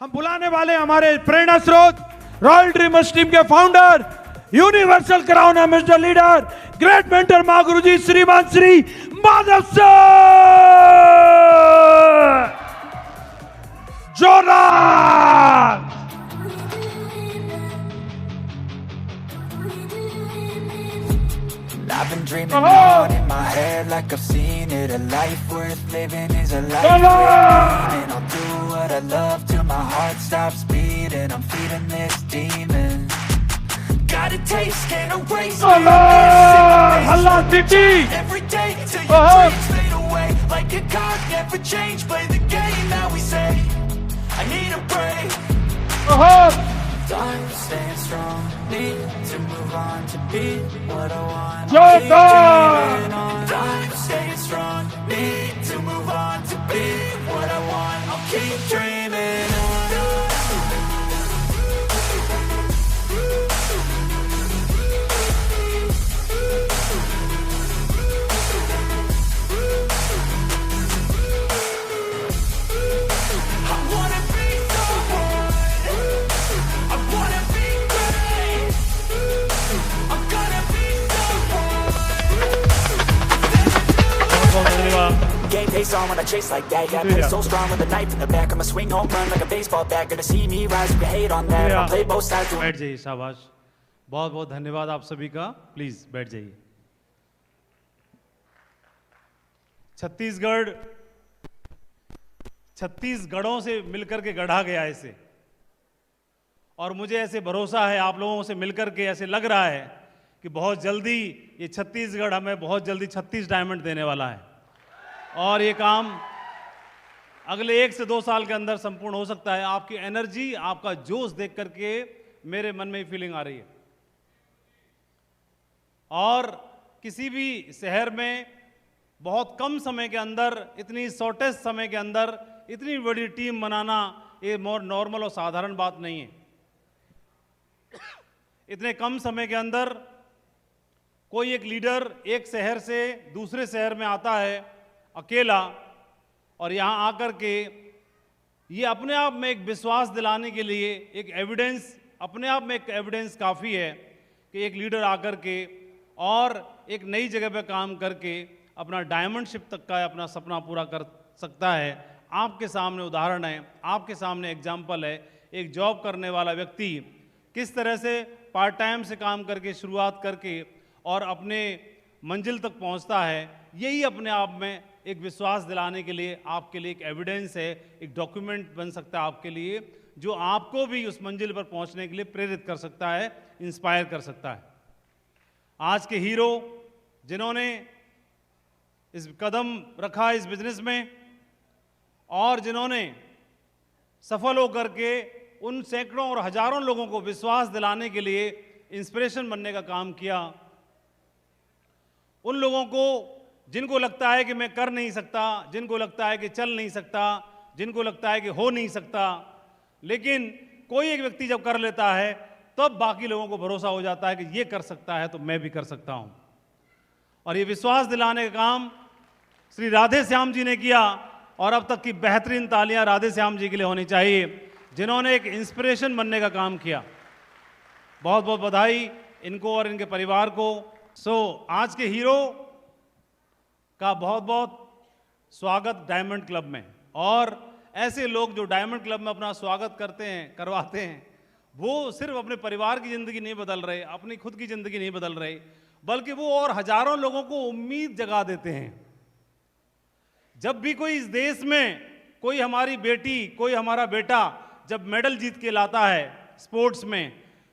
हम बुलाने वाले हमारे प्रेरणा स्रोत रॉयल ड्रीमर्स टीम के founder, universal crown ambassador leader, great mentor मां गुरुजी श्रीमान श्री माधव सर। जोरदार I've been dreaming on in my head like I've seen it. A life worth living is a life worth leading. I'll do what I love till my heart stops beating. I'm feeding this demon. Got a taste, can't erase it. Every day till your dreams fade away. Like a card, never change. Play the game that we say. I need a break. Time staying strong. Need to move on to be what I want. Keep dreaming on. Time staying strong. Need to move on to be what I want. I'll keep dreaming on. Game face on when I chase like that. Yeah, I play so strong with a knife in the back. I'ma swing home run like a baseball bat. Gonna see me rise, you can hate on that. I'll play both sides. बैठ जाइए, शाबाश। बहुत बहुत धन्यवाद आप सभी का। Please बैठ जाइए। छत्तीसगढ़ों से मिलकर के गढ़ा गया इसे, और मुझे ऐसे भरोसा है आप लोगों से मिलकर के ऐसे लग रहा है कि बहुत जल्दी ये छत्तीसगढ़ हमें बहुत जल्दी 36 डायमंड देने वाला है, और ये काम अगले 1 से 2 साल के अंदर संपूर्ण हो सकता है। आपकी एनर्जी, आपका जोश देख करके मेरे मन में फीलिंग आ रही है। और किसी भी शहर में बहुत कम समय के अंदर, इतनी शॉर्टेस्ट समय के अंदर इतनी बड़ी टीम बनाना ये मोर नॉर्मल और साधारण बात नहीं है। इतने कम समय के अंदर कोई एक लीडर एक शहर से दूसरे शहर में आता है अकेला, और यहाँ आकर के ये अपने आप में एक विश्वास दिलाने के लिए एक एविडेंस, अपने आप में एक एविडेंस काफ़ी है कि एक लीडर आकर के और एक नई जगह पे काम करके अपना डायमंडशिप तक का अपना सपना पूरा कर सकता है। आपके सामने उदाहरण है, आपके सामने एग्जाम्पल है। एक जॉब करने वाला व्यक्ति किस तरह से पार्ट टाइम से काम करके शुरुआत करके और अपने मंजिल तक पहुंचता है, यही अपने आप में एक विश्वास दिलाने के लिए आपके लिए एक एविडेंस है, एक डॉक्यूमेंट बन सकता है आपके लिए, जो आपको भी उस मंजिल पर पहुंचने के लिए प्रेरित कर सकता है, इंस्पायर कर सकता है। आज के हीरो जिन्होंने इस कदम रखा इस बिजनेस में, और जिन्होंने सफल होकर के उन सैकड़ों और हजारों लोगों को विश्वास दिलाने के लिए इंस्पिरेशन बनने का काम किया, उन लोगों को जिनको लगता है कि मैं कर नहीं सकता, जिनको लगता है कि चल नहीं सकता, जिनको लगता है कि हो नहीं सकता, लेकिन कोई एक व्यक्ति जब कर लेता है तब बाकी लोगों को भरोसा हो जाता है कि ये कर सकता है तो मैं भी कर सकता हूं। और ये विश्वास दिलाने का काम श्री राधे श्याम जी ने किया, और अब तक की बेहतरीन तालियां राधे श्याम जी के लिए होनी चाहिए, जिन्होंने एक इंस्पिरेशन बनने का काम किया। बहुत बहुत बधाई इनको और इनके परिवार को। आज के हीरो का बहुत बहुत स्वागत डायमंड क्लब में। और ऐसे लोग जो डायमंड क्लब में अपना स्वागत करते हैं, करवाते हैं, वो सिर्फ अपने परिवार की ज़िंदगी नहीं बदल रहे, अपनी खुद की ज़िंदगी नहीं बदल रहे, बल्कि वो और हजारों लोगों को उम्मीद जगा देते हैं। जब भी कोई इस देश में, कोई हमारी बेटी, कोई हमारा बेटा जब मेडल जीत के लाता है स्पोर्ट्स में,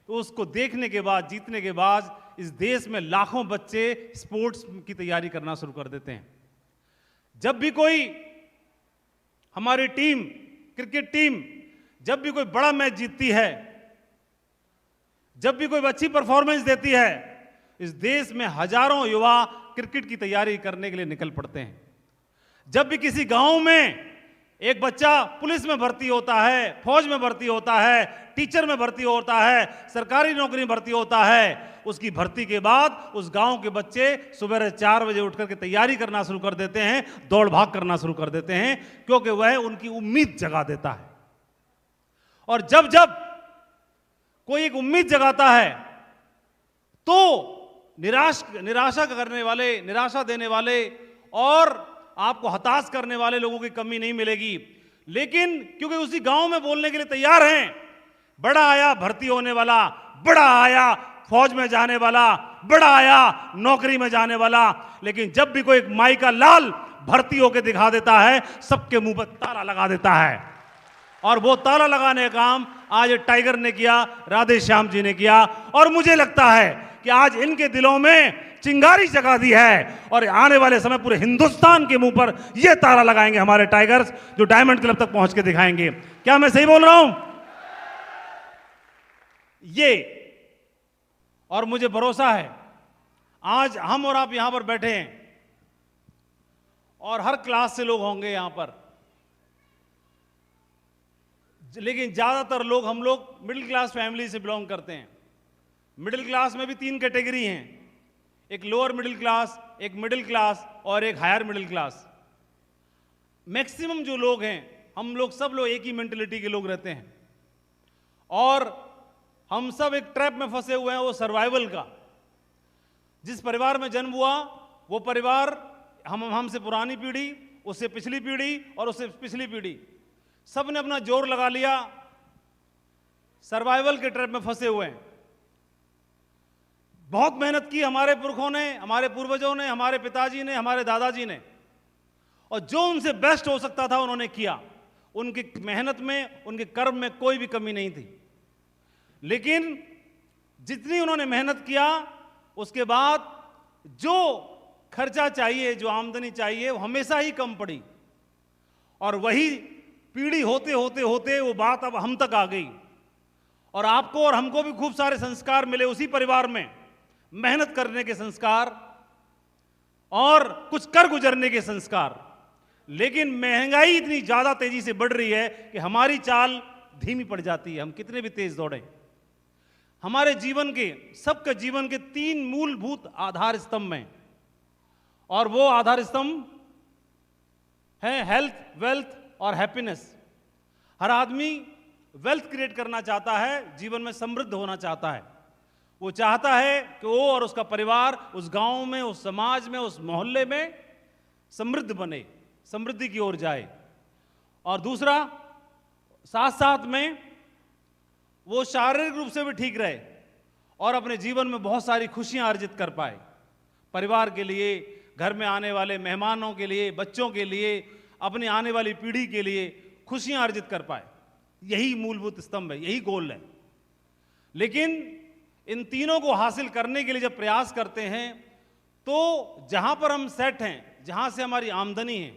तो उसको देखने के बाद, जीतने के बाद इस देश में लाखों बच्चे स्पोर्ट्स की तैयारी करना शुरू कर देते हैं। जब भी कोई हमारी टीम, क्रिकेट टीम, जब भी कोई बड़ा मैच जीतती है, जब भी कोई अच्छी परफॉर्मेंस देती है, इस देश में हजारों युवा क्रिकेट की तैयारी करने के लिए निकल पड़ते हैं। जब भी किसी गांव में एक बच्चा पुलिस में भर्ती होता है, फौज में भर्ती होता है, टीचर में भर्ती होता है, सरकारी नौकरी में भर्ती होता है, उसकी भर्ती के बाद उस गांव के बच्चे सुबह 4 बजे उठ करके तैयारी करना शुरू कर देते हैं, दौड़ भाग करना शुरू कर देते हैं, क्योंकि वह उनकी उम्मीद जगा देता है। और जब जब कोई एक उम्मीद जगाता है तो निराशा करने वाले, निराशा देने वाले और आपको हताश करने वाले लोगों की कमी नहीं मिलेगी। लेकिन क्योंकि उसी गांव में बोलने के लिए तैयार हैं, बड़ा आया भर्ती होने वाला, बड़ा आया फौज में जाने वाला, बड़ा आया नौकरी में जाने वाला। लेकिन जब भी कोई एक माई का लाल भर्ती होकर दिखा देता है, सबके मुंह पर ताला लगा देता है। और वो ताला लगाने का काम आज टाइगर ने किया, राधे श्याम जी ने किया। और मुझे लगता है कि आज इनके दिलों में चिंगारी जगा दी है और आने वाले समय पूरे हिंदुस्तान के मुंह पर ये ताला लगाएंगे हमारे टाइगर्स, जो डायमंड क्लब तक पहुंच के दिखाएंगे। क्या मैं सही बोल रहा हूं? ये और मुझे भरोसा है आज हम और आप यहां पर बैठे हैं और हर क्लास से लोग होंगे यहां पर, लेकिन ज्यादातर लोग, हम लोग मिडिल क्लास फैमिली से बिलोंग करते हैं। मिडिल क्लास में भी 3 कैटेगरी हैं, एक लोअर मिडिल क्लास, एक मिडिल क्लास और एक हायर मिडिल क्लास। मैक्सिमम जो लोग हैं, हम लोग सब लोग एक ही मेंटेलिटी के लोग रहते हैं और हम सब एक ट्रैप में फंसे हुए हैं, वो सर्वाइवल का। जिस परिवार में जन्म हुआ वो परिवार, हमसे पुरानी पीढ़ी, उससे पिछली पीढ़ी और उससे पिछली पीढ़ी, सब ने अपना जोर लगा लिया, सर्वाइवल के ट्रैप में फंसे हुए हैं। बहुत मेहनत की हमारे पुरखों ने, हमारे पूर्वजों ने, हमारे पिताजी ने, हमारे दादाजी ने, और जो उनसे बेस्ट हो सकता था उन्होंने किया। उनकी मेहनत में, उनके कर्म में कोई भी कमी नहीं थी। लेकिन जितनी उन्होंने मेहनत किया, उसके बाद जो खर्चा चाहिए, जो आमदनी चाहिए, वो हमेशा ही कम पड़ी। और वही पीढ़ी होते होते होते वो बात अब हम तक आ गई और आपको और हमको भी खूब सारे संस्कार मिले उसी परिवार में, मेहनत करने के संस्कार और कुछ कर गुजरने के संस्कार। लेकिन महंगाई इतनी ज्यादा तेजी से बढ़ रही है कि हमारी चाल धीमी पड़ जाती है, हम कितने भी तेज दौड़े। हमारे जीवन के, सबके जीवन के 3 मूलभूत आधार स्तंभ हैं और वो आधार स्तंभ हैं हेल्थ, वेल्थ और हैप्पीनेस। हर आदमी वेल्थ क्रिएट करना चाहता है, जीवन में समृद्ध होना चाहता है। वो चाहता है कि वो और उसका परिवार उस गांव में, उस समाज में, उस मोहल्ले में समृद्ध बने, समृद्धि की ओर जाए। और दूसरा, साथ साथ में वो शारीरिक रूप से भी ठीक रहे और अपने जीवन में बहुत सारी खुशियां अर्जित कर पाए, परिवार के लिए, घर में आने वाले मेहमानों के लिए, बच्चों के लिए, अपनी आने वाली पीढ़ी के लिए खुशियां अर्जित कर पाए। यही मूलभूत स्तंभ है, यही गोल है। लेकिन इन तीनों को हासिल करने के लिए जब प्रयास करते हैं तो जहां पर हम सेट हैं, जहां से हमारी आमदनी है,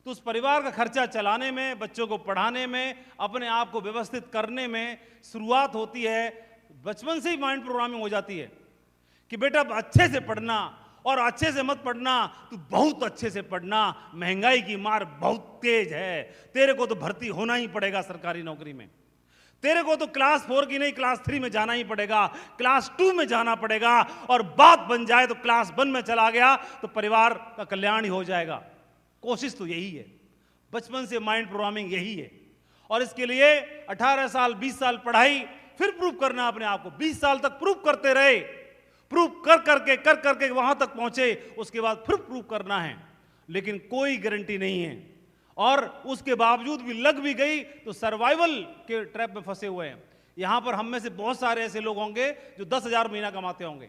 तो उस परिवार का खर्चा चलाने में, बच्चों को पढ़ाने में, अपने आप को व्यवस्थित करने में शुरुआत होती है। बचपन से ही माइंड प्रोग्रामिंग हो जाती है कि बेटा अच्छे से पढ़ना और अच्छे से मत पढ़ना, तू बहुत अच्छे से पढ़ना, महंगाई की मार बहुत तेज है, तेरे को तो भर्ती होना ही पड़ेगा सरकारी नौकरी में, तेरे को तो क्लास 4 की नहीं क्लास 3 में जाना ही पड़ेगा, क्लास 2 में जाना पड़ेगा, और बात बन जाए तो क्लास 1 में चला गया तो परिवार का कल्याण ही हो जाएगा। कोशिश तो यही है, बचपन से माइंड प्रोग्रामिंग यही है। और इसके लिए 18 साल 20 साल पढ़ाई, फिर प्रूव करना अपने आप को, 20 साल तक प्रूव करते रहे, प्रूव कर करके वहां तक पहुंचे, उसके बाद फिर प्रूव करना है। लेकिन कोई गारंटी नहीं है, और उसके बावजूद भी लग भी गई तो सर्वाइवल के ट्रैप में फंसे हुए हैं। यहां पर हम में से बहुत सारे ऐसे लोग होंगे जो 10,000 महीना कमाते होंगे,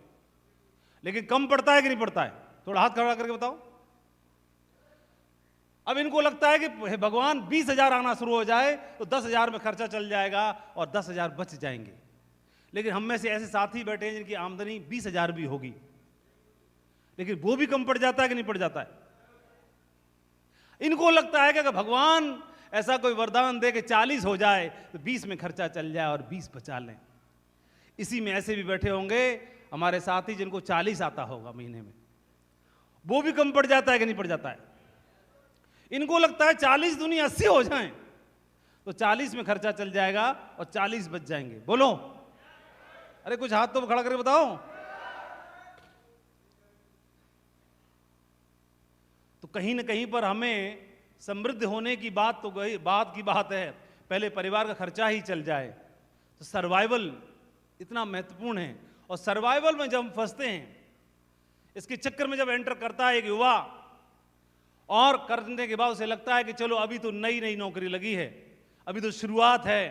लेकिन कम पड़ता है कि नहीं पड़ता है? थोड़ा हाथ खड़ा करके बताओ। अब इनको लगता है कि भगवान 20,000 आना शुरू हो जाए तो 10,000 में खर्चा चल जाएगा और 10,000 बच जाएंगे। लेकिन हम में से ऐसे साथी बैठे हैं जिनकी आमदनी 20,000 भी होगी, लेकिन वो भी कम पड़ जाता है कि नहीं पड़ जाता है? इनको लगता है कि अगर भगवान ऐसा कोई वरदान दे कि 40 हो जाए तो 20 में खर्चा चल जाए और 20 बचा लें। इसी में ऐसे भी बैठे होंगे हमारे साथी जिनको 40 आता होगा महीने में, वो भी कम पड़ जाता है कि नहीं पड़ जाता है? इनको लगता है 40 दूनी 80 हो जाएं तो 40 में खर्चा चल जाएगा और 40 बच जाएंगे। बोलो, अरे कुछ हाथ तो खड़ा करके बताओ। तो कहीं ना कहीं पर हमें समृद्ध होने की बात तो बात है, पहले परिवार का खर्चा ही चल जाए। तो सर्वाइवल इतना महत्वपूर्ण है, और सर्वाइवल में जब हम फंसते हैं, इसके चक्कर में जब एंटर करता है एक युवा, और करने के बाद उसे लगता है कि चलो अभी तो नई नई नौकरी लगी है, अभी तो शुरुआत है,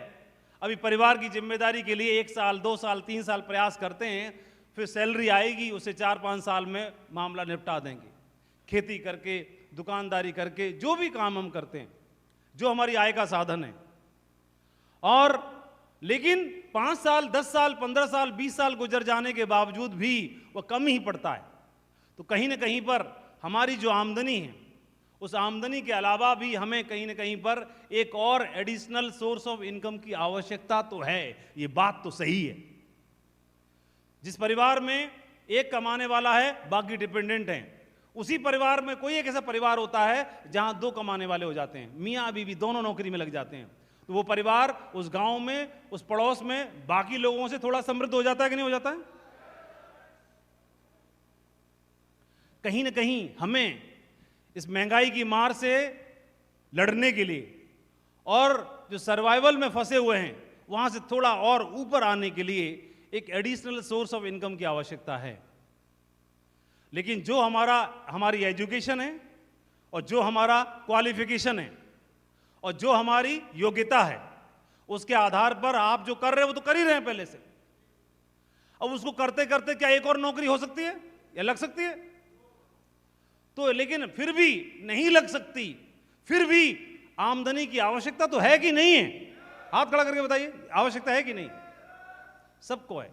अभी परिवार की जिम्मेदारी के लिए 1 साल 2 साल 3 साल प्रयास करते हैं, फिर सैलरी आएगी, उसे 4-5 साल में मामला निपटा देंगे। खेती करके, दुकानदारी करके, जो भी काम हम करते हैं, जो हमारी आय का साधन है। और लेकिन 5 साल 10 साल 15 साल 20 साल गुजर जाने के बावजूद भी वह कम ही पड़ता है। तो कहीं ना कहीं पर हमारी जो आमदनी है, उस आमदनी के अलावा भी हमें कहीं ना कहीं पर एक और एडिशनल सोर्स ऑफ इनकम की आवश्यकता तो है। ये बात तो सही है। जिस परिवार में एक कमाने वाला है, बाकी डिपेंडेंट हैं, उसी परिवार में कोई एक ऐसा परिवार होता है जहां 2 कमाने वाले हो जाते हैं, मियाँ बीवी दोनों नौकरी में लग जाते हैं। तो वो परिवार उस गांव में, उस पड़ोस में बाकी लोगों से थोड़ा समृद्ध हो जाता है कि नहीं हो जाता है? कहीं ना कहीं हमें इस महंगाई की मार से लड़ने के लिए और जो सर्वाइवल में फंसे हुए हैं वहां से थोड़ा और ऊपर आने के लिए एक एडिशनल सोर्स ऑफ इनकम की आवश्यकता है। लेकिन जो हमारी एजुकेशन है, और जो हमारा क्वालिफिकेशन है, और जो हमारी योग्यता है, उसके आधार पर आप जो कर रहे हो वो तो कर ही रहे हैं पहले से। अब उसको करते करते क्या एक और नौकरी हो सकती है या लग सकती है? तो लेकिन फिर भी नहीं लग सकती, फिर भी आमदनी की आवश्यकता तो है कि नहीं है? हाथ खड़ा करके बताइए, आवश्यकता है कि नहीं? सबको है,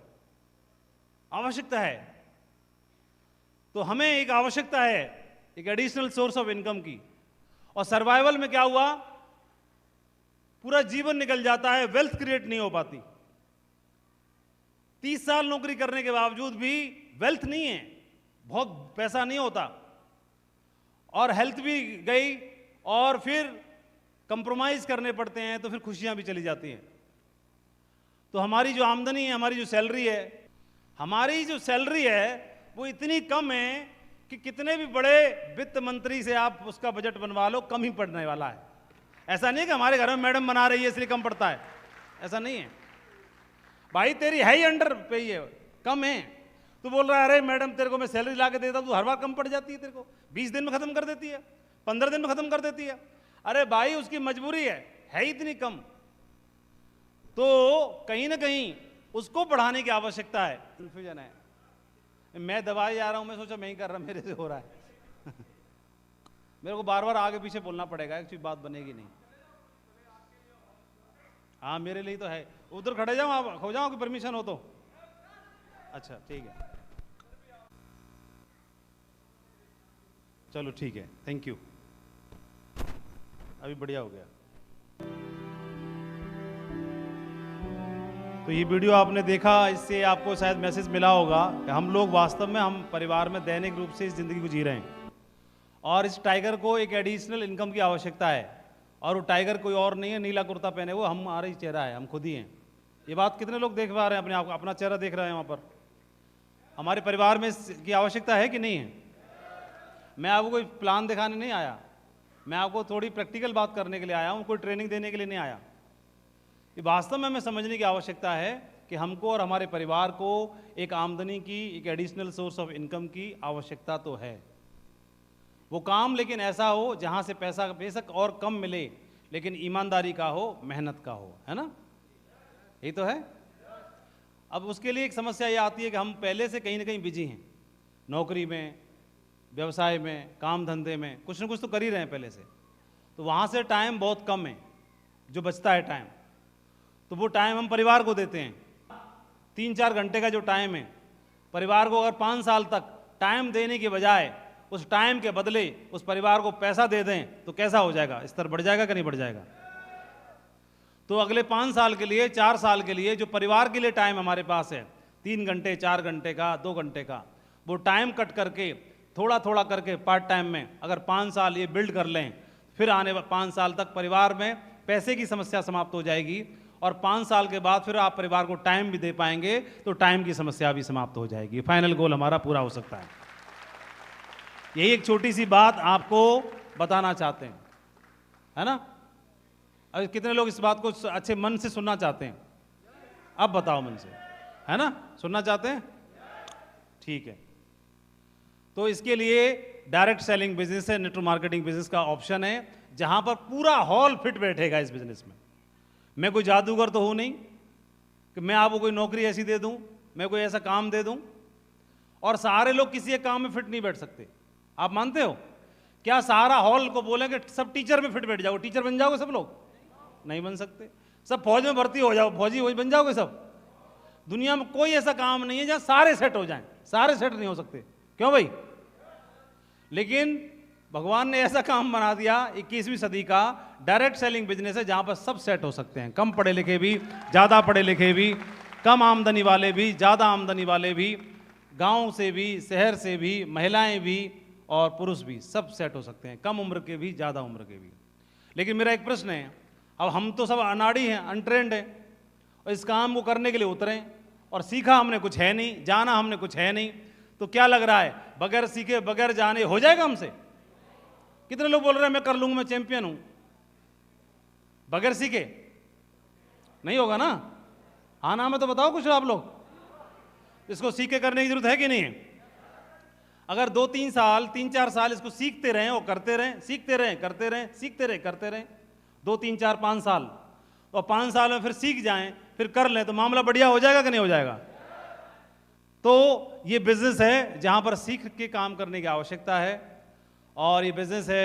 आवश्यकता है। तो हमें एक आवश्यकता है एक एडिशनल सोर्स ऑफ इनकम की। और सर्वाइवल में क्या हुआ, पूरा जीवन निकल जाता है, वेल्थ क्रिएट नहीं हो पाती। 30 साल नौकरी करने के बावजूद भी वेल्थ नहीं है, बहुत पैसा नहीं होता, और हेल्थ भी गई, और फिर कंप्रोमाइज करने पड़ते हैं, तो फिर खुशियां भी चली जाती हैं। तो हमारी जो आमदनी है, हमारी जो सैलरी है, हमारी जो सैलरी है वो इतनी कम है कि कितने भी बड़े वित्त मंत्री से आप उसका बजट बनवा लो, कम ही पड़ने वाला है। ऐसा नहीं है कि हमारे घर में मैडम बना रही है इसलिए कम पड़ता है, ऐसा नहीं है भाई। तेरी है ही अंडर पे ही है, कम है। तू बोल रहा है अरे मैडम तेरे को मैं सैलरी ला के देता हूं, तू हर बार कम पड़ जाती है, तेरे को 20 दिन में खत्म कर देती है, 15 दिन में खत्म कर देती है। अरे भाई उसकी मजबूरी है ही इतनी कम। तो कहीं ना कहीं उसको बढ़ाने की आवश्यकता है। कन्फ्यूजन है, मैं दवाई जा रहा हूं, मैं सोचा मैं ही कर रहा, मेरे से हो रहा है मेरे को बार बार आगे पीछे बोलना पड़ेगा, एक बात बनेगी नहीं। हाँ मेरे लिए तो है, उधर खड़े जाओ, आप हो जाओ कि परमिशन हो तो। अच्छा ठीक है, चलो ठीक है, थैंक यू, अभी बढ़िया हो गया। तो ये वीडियो आपने देखा, इससे आपको शायद मैसेज मिला होगा कि हम लोग वास्तव में, हम परिवार में दैनिक रूप से इस जिंदगी को जी रहे हैं, और इस टाइगर को एक एडिशनल इनकम की आवश्यकता है। और वो टाइगर कोई और नहीं है, नीला कुर्ता पहने वो हमारा ही चेहरा है, हम खुद ही हैं। ये बात कितने लोग देख पा रहे हैं अपने आप, अपना चेहरा देख रहे हैं वहाँ पर? हमारे परिवार में इसकी आवश्यकता है कि नहीं है? मैं आपको कोई प्लान दिखाने नहीं आया, मैं आपको थोड़ी प्रैक्टिकल बात करने के लिए आया हूँ, कोई ट्रेनिंग देने के लिए नहीं आया। ये वास्तव में हमें समझने की आवश्यकता है कि हमको और हमारे परिवार को एक आमदनी की, एक एडिशनल सोर्स ऑफ इनकम की आवश्यकता तो है। वो काम लेकिन ऐसा हो जहाँ से पैसा बेशक और कम मिले, लेकिन ईमानदारी का हो, मेहनत का हो, है ना? यही तो है। अब उसके लिए एक समस्या ये आती है कि हम पहले से कहीं ना कहीं बिजी हैं, नौकरी में, व्यवसाय में, काम धंधे में, कुछ ना कुछ तो कर ही रहे हैं पहले से। तो वहाँ से टाइम बहुत कम है जो बचता है टाइम, तो वो टाइम हम परिवार को देते हैं। 3-4 घंटे का जो टाइम है, परिवार को अगर 5 साल तक टाइम देने के बजाय उस टाइम के बदले उस परिवार को पैसा दे दें, तो कैसा हो जाएगा? स्तर बढ़ जाएगा कि नहीं बढ़ जाएगा? तो अगले 5 साल के लिए, 4 साल के लिए जो परिवार के लिए टाइम हमारे पास है, 3 घंटे, 4 घंटे का, 2 घंटे का, वो टाइम कट करके थोड़ा थोड़ा करके पार्ट टाइम में अगर 5 साल ये बिल्ड कर लें, फिर आने 5 साल तक परिवार में पैसे की समस्या समाप्त हो जाएगी, और 5 साल के बाद फिर आप परिवार को टाइम भी दे पाएंगे, तो टाइम की समस्या भी समाप्त हो जाएगी। फाइनल गोल हमारा पूरा हो सकता है। यही एक छोटी सी बात आपको बताना चाहते हैं, है ना? अब कितने लोग इस बात को अच्छे मन से सुनना चाहते हैं? अब बताओ मन से, है ना? सुनना चाहते हैं? ठीक है। तो इसके लिए डायरेक्ट सेलिंग बिजनेस है, नेटवर्क मार्केटिंग बिजनेस का ऑप्शन है, जहां पर पूरा हॉल फिट बैठेगा इस बिजनेस में। मैं कोई जादूगर तो हूं नहीं कि मैं आपको कोई नौकरी ऐसी दे दूं, मैं कोई ऐसा काम दे दूं, और सारे लोग किसी एक काम में फिट नहीं बैठ सकते। आप मानते हो? क्या सारा हॉल को बोलेंगे सब टीचर में फिट बैठ जाओ, टीचर बन जाओगे सब लोग? नहीं बन सकते। सब फौज में भर्ती हो जाओ, फौजी वही बन जाओगे सब? दुनिया में कोई ऐसा काम नहीं है जहां सारे सेट हो जाएं। सारे सेट नहीं हो सकते। क्यों भाई? लेकिन भगवान ने ऐसा काम बना दिया 21वीं सदी का, डायरेक्ट सेलिंग बिजनेस है, जहां पर सब सेट हो सकते हैं। कम पढ़े लिखे भी, ज्यादा पढ़े लिखे भी, कम आमदनी वाले भी, ज्यादा आमदनी वाले भी, गांव से भी, शहर से भी, महिलाएं भी और पुरुष भी, सब सेट हो सकते हैं। कम उम्र के भी, ज्यादा उम्र के भी। लेकिन मेरा एक प्रश्न है, अब हम तो सब अनाड़ी हैं, अनट्रेंड हैं, और इस काम को करने के लिए उतरे और सीखा हमने कुछ है नहीं, जाना हमने कुछ है नहीं, तो क्या लग रहा है बगैर सीखे बगैर जाने हो जाएगा हमसे? कितने लोग बोल रहे हैं मैं कर लूंगा, मैं चैंपियन हूं? बगैर सीखे नहीं होगा ना? हाँ ना? मैं तो बताओ कुछ आप लोग, इसको सीखे करने की जरूरत है कि नहीं है? अगर 2-3 साल 3-4 साल इसको सीखते रहें और करते रहें, सीखते रहें करते रहें, सीखते रहें करते रहें, 2-3-4-5 साल, और 5 साल में फिर सीख जाएं, फिर कर लें, तो मामला बढ़िया हो जाएगा कि नहीं हो जाएगा? तो ये बिजनेस है जहां पर सीख के काम करने की आवश्यकता है, और ये बिजनेस है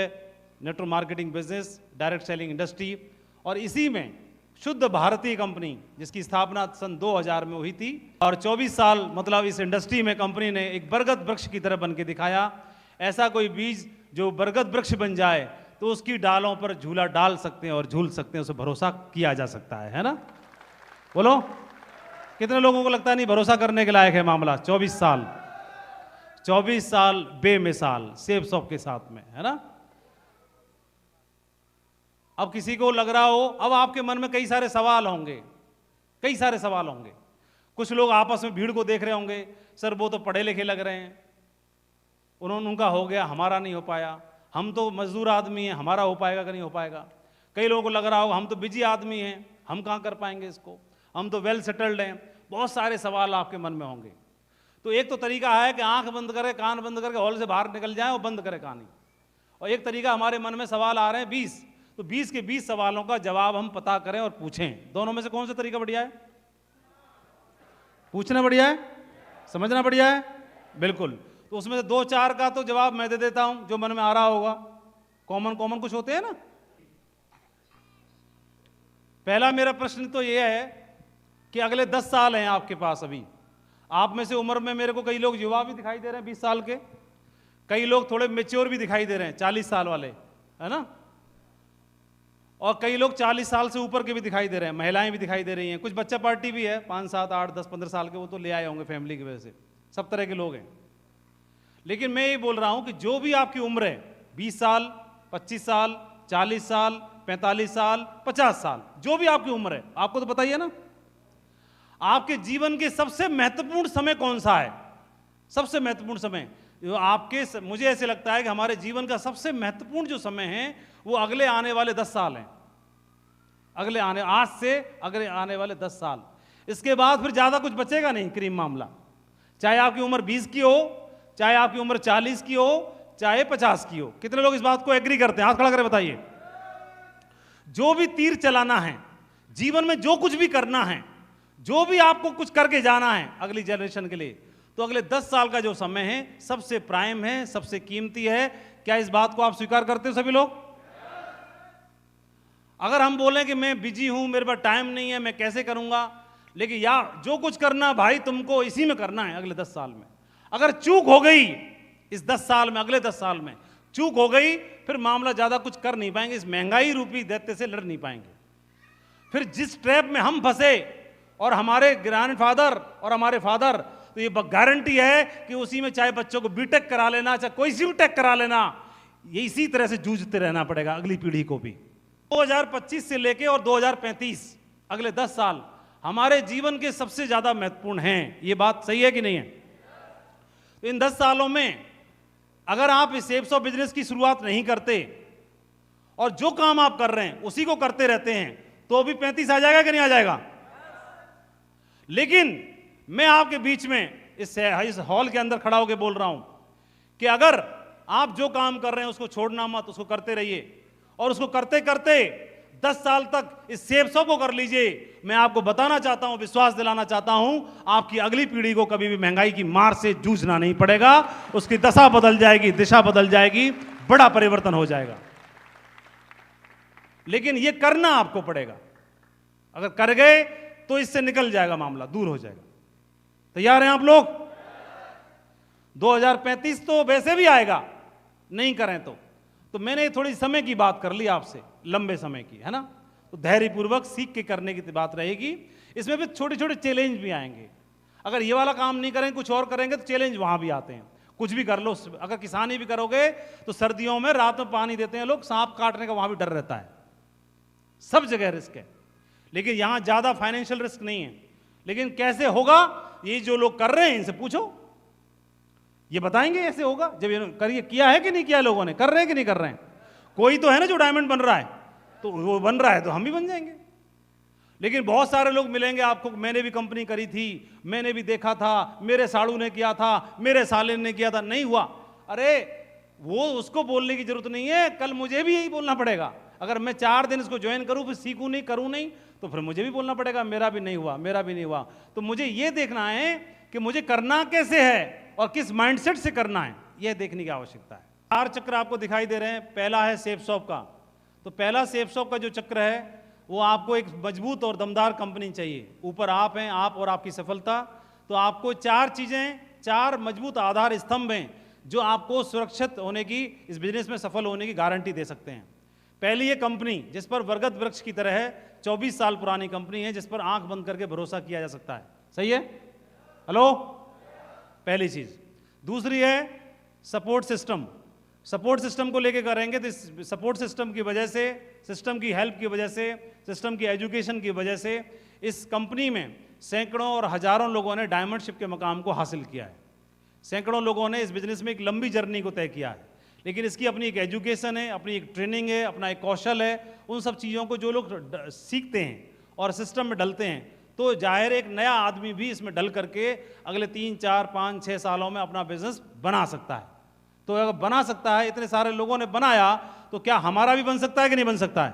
network marketing business, direct selling industry. और इसी में शुद्ध भारतीय कंपनी, जिसकी स्थापना सन 2000 में हुई थी, और 24 साल मतलब इस इंडस्ट्री में कंपनी ने एक बरगद वृक्ष की तरह बन के दिखाया। ऐसा कोई बीज जो बरगद वृक्ष बन जाए तो उसकी डालों पर झूला डाल सकते हैं और झूल सकते हैं, उसे भरोसा किया जा सकता है ना? बोलो, कितने लोगों को लगता है नहीं भरोसा करने के लायक है मामला? 24 साल बेमिसाल सेब शॉप के साथ में, है ना? अब किसी को लग रहा हो, अब आपके मन में कई सारे सवाल होंगे, कई सारे सवाल होंगे। कुछ लोग आपस में भीड़ को देख रहे होंगे, सर वो तो पढ़े लिखे लग रहे हैं, उनका हो गया, हमारा नहीं हो पाया, हम तो मजदूर आदमी हैं, हमारा हो पाएगा कि नहीं हो पाएगा। कई लोगों को लग रहा होगा हम तो बिजी आदमी हैं, हम कहाँ कर पाएंगे इसको, हम तो वेल सेटल्ड हैं। बहुत सारे सवाल आपके मन में होंगे। तो एक तो तरीका है कि आंख बंद करे, कान बंद करके हॉल से बाहर निकल जाए और बंद करे कहानी। और एक तरीका, हमारे मन में सवाल आ रहे हैं 20, तो 20 के 20 सवालों का जवाब हम पता करें और पूछें। दोनों में से कौन सा तरीका बढ़िया है? पूछना बढ़िया है, समझना बढ़िया है? बिल्कुल। तो उसमें से 2-4 का तो जवाब मैं दे देता हूं, जो मन में आ रहा होगा। कॉमन कुछ होते हैं ना। पहला मेरा प्रश्न तो यह है कि अगले 10 साल हैं आपके पास। अभी आप में से उम्र में मेरे को कई लोग युवा भी दिखाई दे रहे हैं 20 साल के, कई लोग थोड़े मेच्योर भी दिखाई दे रहे हैं 40 साल वाले, है ना? और कई लोग 40 साल से ऊपर के भी दिखाई दे रहे हैं, महिलाएं भी दिखाई दे रही हैं, कुछ बच्चा पार्टी भी है 5, 7, 8, 10, 15 साल के, वो तो ले आए होंगे फैमिली की वजह से। सब तरह के लोग हैं। लेकिन मैं ये बोल रहा हूं कि जो भी आपकी उम्र है, 20 साल, 25 साल, 40 साल, 45 साल, 50 साल, जो भी आपकी उम्र है, आपको तो बताइए ना, आपके जीवन के सबसे महत्वपूर्ण समय कौन सा है? सबसे महत्वपूर्ण समय जो आपके, मुझे ऐसे लगता है कि हमारे जीवन का सबसे महत्वपूर्ण जो समय है वो अगले आने वाले 10 साल हैं। आज से अगले आने वाले 10 साल। इसके बाद फिर ज्यादा कुछ बचेगा नहीं क्रीम मामला। चाहे आपकी उम्र 20 की हो, चाहे आपकी उम्र 40 की हो, चाहे 50 की हो। कितने लोग इस बात को एग्री करते हैं? हाथ खड़ा करके बताइए। जो भी तीर चलाना है जीवन में, जो कुछ भी करना है, जो भी आपको कुछ करके जाना है अगली जनरेशन के लिए, तो अगले 10 साल का जो समय है सबसे प्राइम है, सबसे कीमती है। क्या इस बात को आप स्वीकार करते हो सभी लोग? अगर हम बोलें कि मैं बिजी हूं, मेरे पास टाइम नहीं है, मैं कैसे करूंगा, लेकिन या जो कुछ करना भाई तुमको इसी में करना है अगले 10 साल में। अगर चूक हो गई इस 10 साल में, अगले 10 साल में चूक हो गई, फिर मामला ज्यादा कुछ कर नहीं पाएंगे, इस महंगाई रूपी दैत्य से लड़ नहीं पाएंगे। फिर जिस ट्रैप में हम फंसे और हमारे ग्रैंडफादर और हमारे फादर, तो ये गारंटी है कि उसी में चाहे बच्चों को बीटेक करा लेना, चाहे कोई सी भी टेक करा लेना, ये इसी तरह से जूझते रहना पड़ेगा अगली पीढ़ी को भी। 2025 से लेके और 2035 अगले 10 साल हमारे जीवन के सबसे ज्यादा महत्वपूर्ण हैं। ये बात सही है कि नहीं है? तो इन 10 सालों में अगर आप इस सेब्स ऑफ बिजनेस की शुरुआत नहीं करते और जो काम आप कर रहे हैं उसी को करते रहते हैं तो भी 35 आ जाएगा कि नहीं आ जाएगा? लेकिन मैं आपके बीच में इस हॉल के अंदर खड़ा होकर बोल रहा हूं कि अगर आप जो काम कर रहे हैं उसको छोड़ना मत, उसको करते रहिए और उसको करते करते 10 साल तक इस सेब शॉप को कर लीजिए। मैं आपको बताना चाहता हूं, विश्वास दिलाना चाहता हूं, आपकी अगली पीढ़ी को कभी भी महंगाई की मार से जूझना नहीं पड़ेगा। उसकी दशा बदल जाएगी, दिशा बदल जाएगी, बड़ा परिवर्तन हो जाएगा। लेकिन यह करना आपको पड़ेगा। अगर कर गए तो इससे निकल जाएगा मामला, दूर हो जाएगा। तैयार हैं आप लोग? 2035 तो वैसे भी आएगा, नहीं करें तो मैंने थोड़ी समय की बात कर ली आपसे, लंबे समय की, है ना? तो धैर्यपूर्वक सीख के करने की बात रहेगी। इसमें भी छोटे छोटे चैलेंज भी आएंगे। अगर ये वाला काम नहीं करेंगे, कुछ और करेंगे तो चैलेंज वहां भी आते हैं। कुछ भी कर लो, अगर किसानी भी करोगे तो सर्दियों में रात में पानी देते हैं लोग, सांप काटने का वहां भी डर रहता है। सब जगह रिस्क है, लेकिन यहां ज्यादा फाइनेंशियल रिस्क नहीं है। लेकिन कैसे होगा, ये जो लोग कर रहे हैं इनसे पूछो, ये बताएंगे ऐसे होगा। जब ये करिए, किया है कि नहीं किया, लोगों ने कर रहे हैं कि नहीं कर रहे हैं? कोई तो है ना जो डायमंड बन रहा है, तो वो बन रहा है तो हम भी बन जाएंगे। लेकिन बहुत सारे लोग मिलेंगे आपको, मैंने भी कंपनी करी थी, मैंने भी देखा था, मेरे साड़ू ने किया था, मेरे साले ने किया था, नहीं हुआ। अरे वो उसको बोलने की जरूरत नहीं है, कल मुझे भी यही बोलना पड़ेगा। अगर मैं 4 दिन इसको ज्वाइन करूं, फिर सीखूं नहीं, करूं नहीं, तो फिर मुझे भी बोलना पड़ेगा मेरा भी नहीं हुआ, मेरा भी नहीं हुआ। तो मुझे ये देखना है कि मुझे करना कैसे है और किस माइंडसेट से करना है, यह देखने की आवश्यकता है। 4 चक्र आपको दिखाई दे रहे हैं। पहला है सेफ शॉप का। तो पहला सेफ शॉप का जो चक्र है वो आपको एक मजबूत और दमदार कंपनी चाहिए। ऊपर आप हैं, आप और आपकी सफलता। तो आपको 4 चीजें, 4 मजबूत आधार स्तंभ हैं जो आपको सुरक्षित होने की, इस बिजनेस में सफल होने की गारंटी दे सकते हैं। पहली ये कंपनी जिस पर बरगद वृक्ष की तरह है, 24 साल पुरानी कंपनी है, जिस पर आंख बंद करके भरोसा किया जा सकता है। सही है? हेलो? पहली चीज। दूसरी है सपोर्ट सिस्टम। सपोर्ट सिस्टम को लेके करेंगे तो इस सपोर्ट सिस्टम की वजह से, सिस्टम की हेल्प की वजह से, सिस्टम की एजुकेशन की वजह से इस कंपनी में सैकड़ों और हजारों लोगों ने डायमंडशिप के मकाम को हासिल किया है। सैकड़ों लोगों ने इस बिजनेस में एक लंबी जर्नी को तय किया है। लेकिन इसकी अपनी एक एजुकेशन है, अपनी एक ट्रेनिंग है, अपना एक कौशल है। उन सब चीज़ों को जो लोग सीखते हैं और सिस्टम में डलते हैं, तो जाहिर एक नया आदमी भी इसमें डल करके अगले 3, 4, 5, 6 सालों में अपना बिजनेस बना सकता है। तो अगर बना सकता है, इतने सारे लोगों ने बनाया, तो क्या हमारा भी बन सकता है कि नहीं बन सकता है?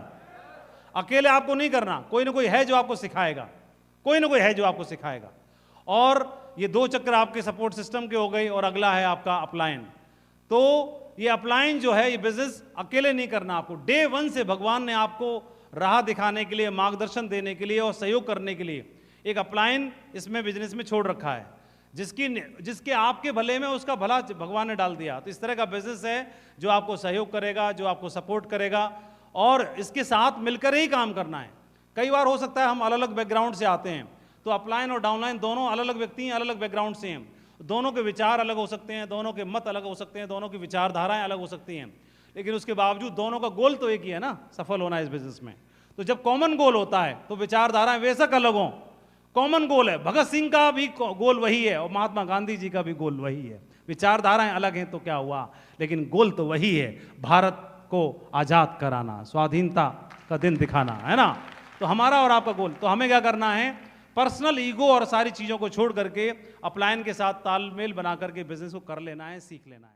अकेले आपको नहीं करना, कोई ना कोई है जो आपको सिखाएगा, कोई ना कोई है जो आपको सिखाएगा। और ये 2 चक्र आपके सपोर्ट सिस्टम के हो गई, और अगला है आपका अपलाइन। तो ये अपलाइन जो है, ये बिजनेस अकेले नहीं करना आपको। डे 1 से भगवान ने आपको राह दिखाने के लिए, मार्गदर्शन देने के लिए और सहयोग करने के लिए एक अपलाइन इसमें बिजनेस में छोड़ रखा है, जिसके आपके भले में उसका भला भगवान ने डाल दिया। तो इस तरह का बिजनेस है जो आपको सहयोग करेगा, जो आपको सपोर्ट करेगा, और इसके साथ मिलकर ही काम करना है। कई बार हो सकता है हम अलग अलग बैकग्राउंड से आते हैं, तो अपलाइन और डाउनलाइन दोनों अलग अलग व्यक्ति हैं, अलग अलग बैकग्राउंड से हैं। दोनों के विचार अलग हो सकते हैं, दोनों के मत अलग हो सकते हैं, दोनों की विचारधाराएं अलग हो सकती हैं, लेकिन उसके बावजूद दोनों का गोल तो एक ही है ना, सफल होना इस बिजनेस में। तो जब कॉमन गोल होता है तो विचारधाराएं बेशक अलग हों, कॉमन गोल है। भगत सिंह का भी गोल वही है और महात्मा गांधी जी का भी गोल वही है। विचारधाराएं अलग हैं तो क्या हुआ, लेकिन गोल तो वही है, भारत को आजाद कराना, स्वाधीनता का दिन दिखाना, है ना? तो हमारा और आपका गोल। तो हमें क्या करना है, पर्सनल ईगो और सारी चीजों को छोड़ करके अपलाइन के साथ तालमेल बना करके बिजनेस को कर लेना है, सीख लेना है।